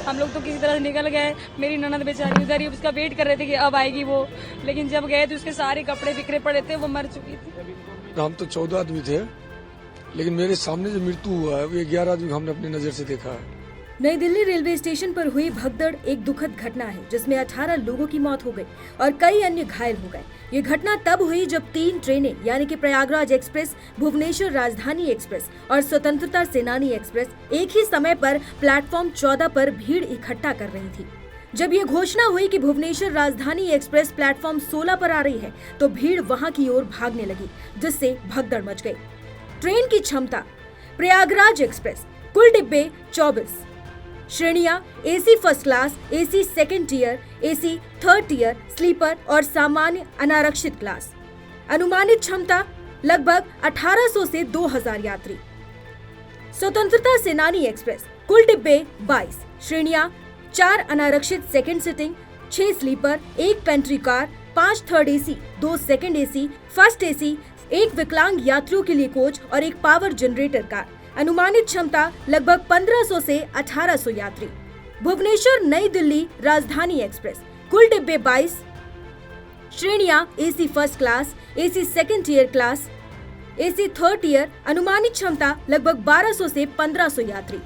हम लोग तो किसी तरह से निकल गए। मेरी ननद बेचारी उधर ही उसका वेट कर रहे थे कि अब आएगी वो, लेकिन जब गए तो उसके सारे कपड़े बिखरे पड़े थे, वो मर चुकी थी। हम तो 14 आदमी थे, लेकिन मेरे सामने जो मृत्यु हुआ है वो 11 आदमी हमने अपनी नजर से देखा है। नई दिल्ली रेलवे स्टेशन पर हुई भगदड़ एक दुखद घटना है जिसमें 18 लोगों की मौत हो गई और कई अन्य घायल हो गए। ये घटना तब हुई जब 3 ट्रेनें यानी कि प्रयागराज एक्सप्रेस, भुवनेश्वर राजधानी एक्सप्रेस और स्वतंत्रता सेनानी एक्सप्रेस एक ही समय पर प्लेटफॉर्म 14 पर भीड़ इकट्ठा कर रही थी। जब ये घोषणा हुई कि भुवनेश्वर राजधानी एक्सप्रेस प्लेटफॉर्म 16 पर आ रही है तो भीड़ वहां की ओर भागने लगी, जिससे भगदड़ मच गई। ट्रेन की क्षमता: प्रयागराज एक्सप्रेस कुल डिब्बे 24, श्रेणियां AC first class, AC second tier, AC third tier, sleeper और सामान्य अनारक्षित क्लास। अनुमानित क्षमता लगभग 1800 से 2000 यात्री। स्वतंत्रता सेनानी एक्सप्रेस कुल डिब्बे 22, श्रेणियां 4 अनारक्षित second sitting, 6 sleeper, 1 pantry car, 5 third AC, 2 second AC, first AC, 1 विकलांग यात्रियों के लिए कोच और 1 पावर जनरेटर कार। अनुमानित क्षमता लगभग 1500 से 1800 यात्री। भुवनेश्वर नई दिल्ली राजधानी एक्सप्रेस कुल डिब्बे 22, श्रेणियां AC first class, AC second tier class, AC third tier. अनुमानित क्षमता लगभग 1200 से 1500 यात्री।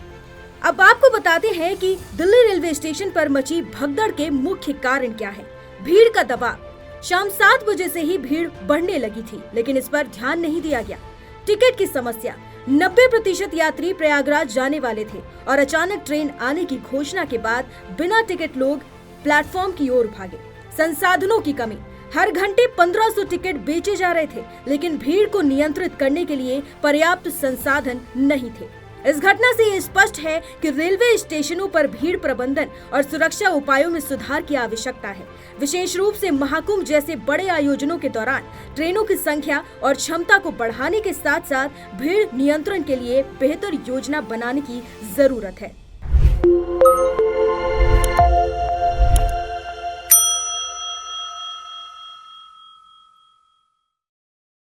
अब आपको बताते हैं कि दिल्ली रेलवे स्टेशन पर मची भगदड़ के मुख्य कारण क्या है। भीड़ का दबाव: शाम 7 बजे से ही भीड़ बढ़ने लगी थी, लेकिन इस पर ध्यान नहीं दिया गया। टिकट की समस्या: 90% यात्री प्रयागराज जाने वाले थे और अचानक ट्रेन आने की घोषणा के बाद बिना टिकट लोग प्लेटफॉर्म की ओर भागे। संसाधनों की कमी: हर घंटे 1500 टिकट बेचे जा रहे थे, लेकिन भीड़ को नियंत्रित करने के लिए पर्याप्त संसाधन नहीं थे। इस घटना से ये स्पष्ट है कि रेलवे स्टेशनों पर भीड़ प्रबंधन और सुरक्षा उपायों में सुधार की आवश्यकता है। विशेष रूप से महाकुंभ जैसे बड़े आयोजनों के दौरान ट्रेनों की संख्या और क्षमता को बढ़ाने के साथ साथ भीड़ नियंत्रण के लिए बेहतर योजना बनाने की जरूरत है।